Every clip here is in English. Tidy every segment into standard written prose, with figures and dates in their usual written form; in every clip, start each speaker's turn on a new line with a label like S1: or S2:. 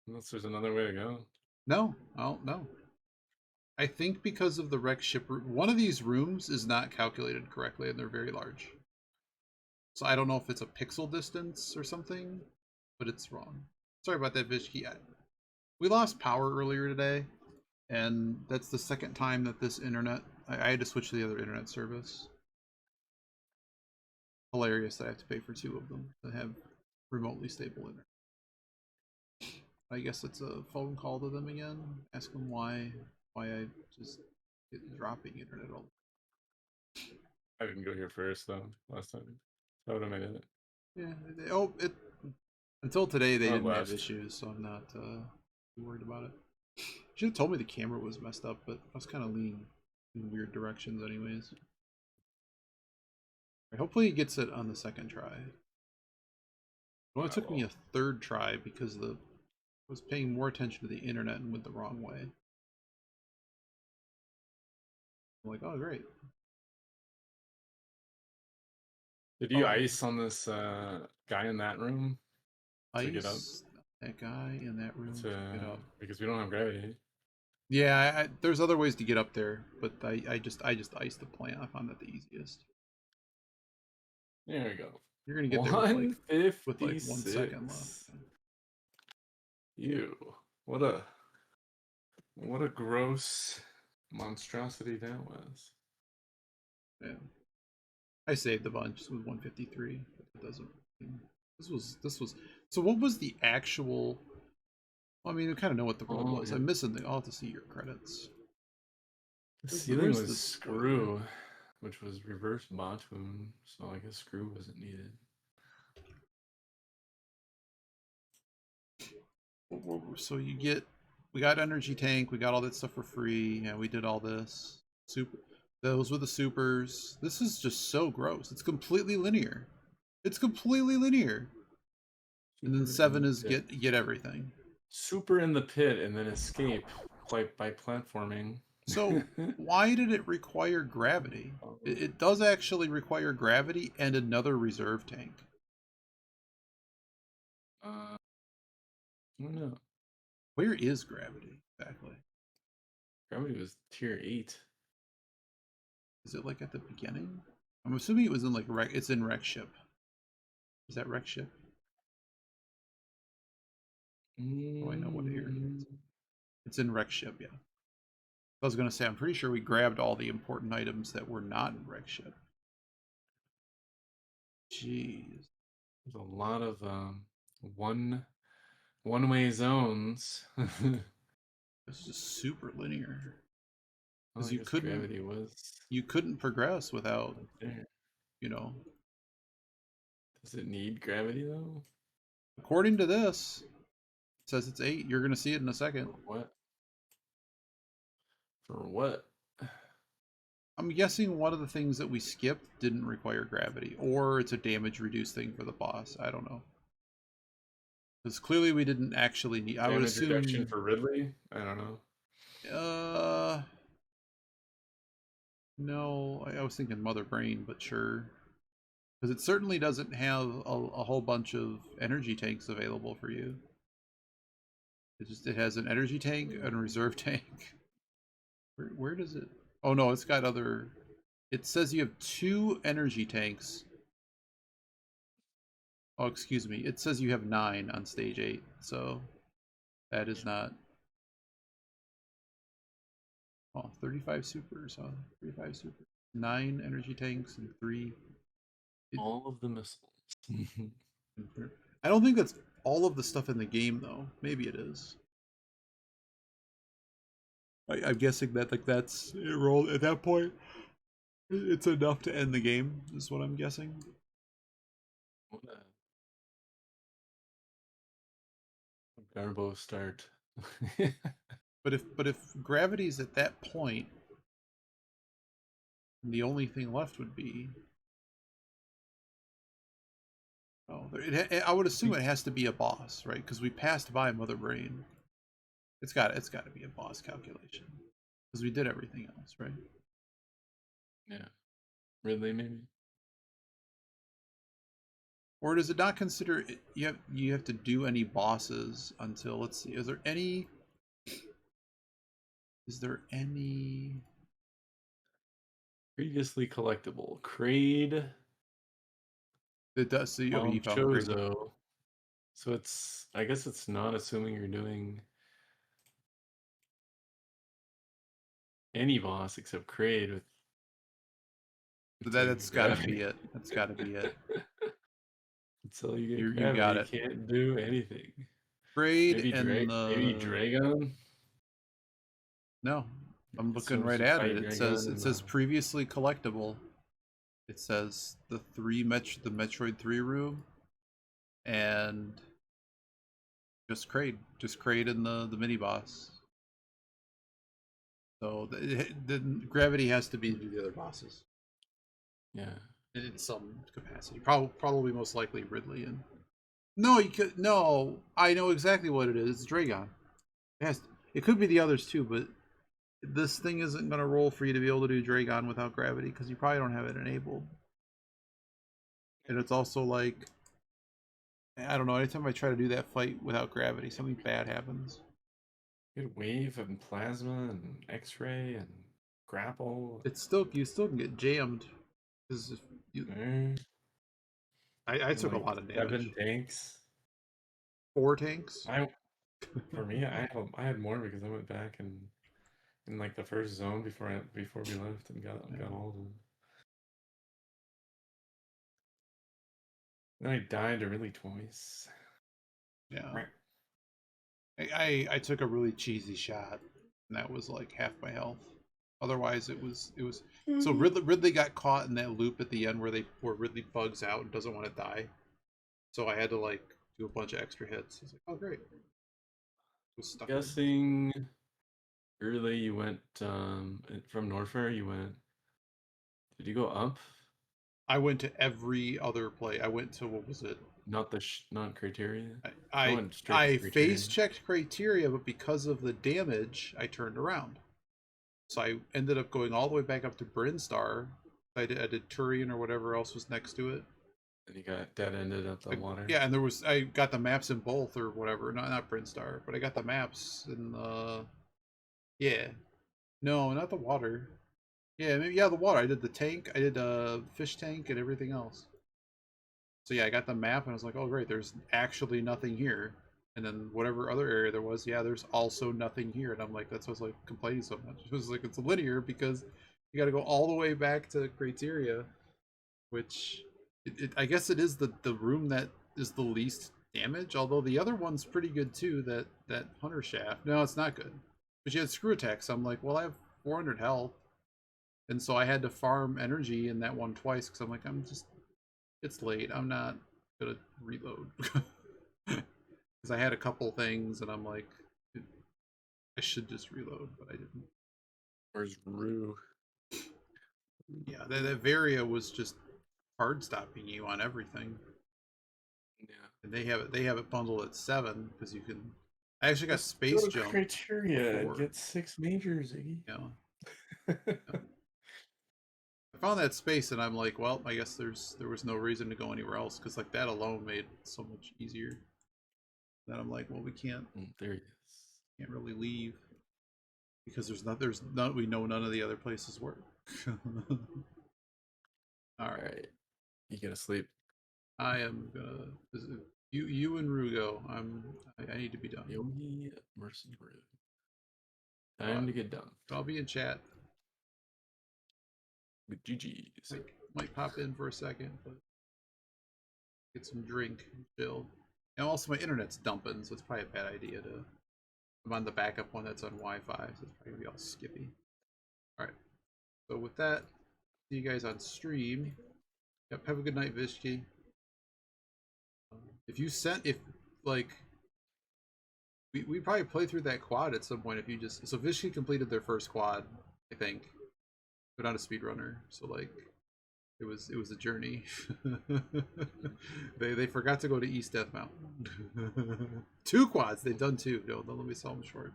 S1: Unless there's another way to go.
S2: No, oh no. I think because of the wreck ship room, one of these rooms is not calculated correctly, and they're very large. So I don't know if it's a pixel distance or something, but it's wrong. Sorry about that, Vishki. We lost power earlier today, and that's the second time that this internet. I had to switch to the other internet service. Hilarious that I have to pay for two of them to have remotely stable internet. I guess it's a phone call to them again. Ask them why I just get dropping internet all.
S1: I didn't go here first though last time. That would have made it.
S2: Yeah. It until today they
S1: I
S2: didn't have
S1: left.
S2: issues, so I'm not too worried about it. Should have told me the camera was messed up, but I was kind of leaning in weird directions, anyways. Hopefully, he gets it on the second try. It only took me a third try because I was paying more attention to the internet and went the wrong way. I'm like, oh great.
S1: Did you ice on this guy in that room to get up?
S2: Ice that guy in that room to get up.
S1: Because we don't have gravity.
S2: Yeah, there's other ways to get up there, but I just iced the plant. I found that the easiest.
S1: There we go.
S2: You're gonna get there with like 1 second left.
S1: 156. Ew. What a gross monstrosity that was.
S2: Yeah. I saved a bunch. This was 153, but it doesn't. This was. So what was the actual? Well, I mean, I kind of know what the roll was.
S1: Yeah.
S2: I'm missing the. I'll have to see your credits.
S1: The ceiling was screw, which was reverse bottom, so I guess screw wasn't needed.
S2: So we got energy tank. We got all that stuff for free. Yeah, we did all this. Super. Those were the supers. This is just so gross. It's completely linear. It's completely linear. And then 7 is get everything.
S1: Super in the pit and then escape by platforming.
S2: So why did it require gravity? It does actually require gravity and another reserve tank.
S1: I don't know.
S2: Where is gravity exactly?
S1: Gravity was tier 8.
S2: Is it like at the beginning? I'm assuming it was in like it's in wreck ship. Is that wreck ship? Oh, I know what area it is. It's in wreck ship, yeah. I was gonna say I'm pretty sure we grabbed all the important items that were not in wreck ship. Jeez.
S1: There's a lot of one-way zones.
S2: This is just super linear.
S1: Because gravity was.
S2: You couldn't progress without you know.
S1: Does it need gravity though?
S2: According to this, it says it's 8. You're gonna see it in a second.
S1: What? For what?
S2: I'm guessing one of the things that we skipped didn't require gravity, or it's a damage reduced thing for the boss. I don't know. Because clearly we didn't actually need. I would assume
S1: reduction for Ridley. I don't know.
S2: No, I was thinking Mother Brain, but sure. Because it certainly doesn't have a whole bunch of energy tanks available for you. It has an energy tank and a reserve tank. Where does it? Oh no, it's got other. It says you have 2 energy tanks. Oh, excuse me. It says you have 9 on stage 8, so that is not. Oh, 35 supers, huh? 35 supers. 9 energy tanks and 3.
S1: All of the missiles.
S2: I don't think that's all of the stuff in the game, though. Maybe it is. I'm guessing that that's it rolled at that point. It's enough to end the game, is what I'm guessing.
S1: Garbo start.
S2: But if gravity's at that point, the only thing left would be. Oh, I would assume it has to be a boss, right? Because we passed by Mother Brain. It's got to be a boss calculation because we did everything else, right?
S1: Yeah, Ridley maybe.
S2: Or does it not consider it, you have to do any bosses until, let's see, is there any
S1: Previously collectible. Kraid.
S2: that does, so you found Kraid.
S1: Chozo. So it's, I guess it's not assuming you're doing any boss except Kraid with
S2: That's gotta be it. That's gotta be it.
S1: Until you get
S2: You
S1: gravity,
S2: got
S1: you
S2: it.
S1: can't do anything.
S2: Kraid and
S1: Maybe Dragon?
S2: No. I'm looking
S1: Supposed
S2: right
S1: to
S2: at
S1: fight
S2: it. It
S1: Dragon
S2: says previously collectible. It says the Metroid 3 room and just Kraid and the mini boss. So the gravity has to be the other bosses.
S1: Yeah.
S2: In some capacity. Probably most likely Ridley and no, you could no. I know exactly what it is. It's Dragon. It could be the others too, but this thing isn't gonna roll for you to be able to do Dragon without gravity because you probably don't have it enabled. And it's also like, I don't know. Anytime I try to do that fight without gravity, something bad happens.
S1: Good wave and plasma and X-ray and grapple.
S2: You still can get jammed because I took
S1: like
S2: a lot of damage.
S1: 7 tanks.
S2: 4 tanks.
S1: For me, I had more because I went back and in like the first zone before we left and got all of them. Then I died to Ridley twice.
S2: Yeah. I took a really cheesy shot, and that was like half my health. Otherwise, it was so Ridley got caught in that loop at the end where Ridley bugs out and doesn't want to die. So I had to like do a bunch of extra hits. I was like, oh great. Was stuck
S1: Guessing early you went from Norfair. You went. Did you go up?
S2: I went to every other play. I went to, what was it?
S1: Not criteria.
S2: I face checked criteria, but because of the damage, I turned around. So I ended up going all the way back up to Brinstar. I did Turian or whatever else was next to it.
S1: And you got dead ended at the water.
S2: Yeah, and I got the maps in both or whatever. Not Brinstar, but I got the maps in the. Yeah, no, not the water. Yeah, maybe the water. I did the tank. I did a fish tank and everything else. So yeah, I got the map and I was like, oh great, there's actually nothing here. And then whatever other area there was, yeah, there's also nothing here. And I'm like, that's why I was like complaining so much. It was like, it's linear because you got to go all the way back to criteria, which I guess it is the room that is the least damage. Although the other one's pretty good too. That hunter shaft. No, it's not good. But you had screw attacks. So I'm like, well, I have 400 health, and so I had to farm energy in that one twice because I'm like, it's late. I'm not gonna reload because I had a couple things, and I'm like, I should just reload, but I didn't.
S1: Where's Rue?
S2: Yeah, that Varia was just hard stopping you on everything.
S1: Yeah,
S2: and they have it bundled at 7 because you can. I actually got space jump
S1: criteria and get 6 majors, Iggy.
S2: Yeah. I found that space and I'm like, well, I guess there was no reason to go anywhere else because like that alone made it so much easier. Then I'm like, well, we can't.
S1: There he is.
S2: Can't really leave because there's none. We know none of the other places work. All right.
S1: You gonna sleep?
S2: I am gonna. You and Rugo. I need to be done.
S1: Yogi versus Rue. Time to get done.
S2: I'll be in chat.
S1: With GG's.
S2: Might pop in for a second, but get some drink and chill. And also my internet's dumping, so it's probably a bad idea to. I'm on the backup one that's on Wi-Fi, so it's probably gonna be all skippy. All right. So with that, see you guys on stream. Yep. Have a good night, Vishki. If like we probably play through that quad at some point if you just so Vishki completed their first quad, I think. But not a speedrunner, so like it was a journey. they forgot to go to East Death Mountain. 2 quads, they've done 2. No, don't let me sell them short.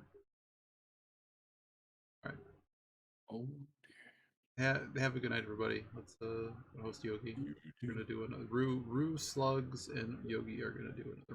S2: Alright.
S1: Oh
S2: Have a good night, everybody. Let's host Yogi. We're gonna do another Rue Slugs and Yogi are gonna do another.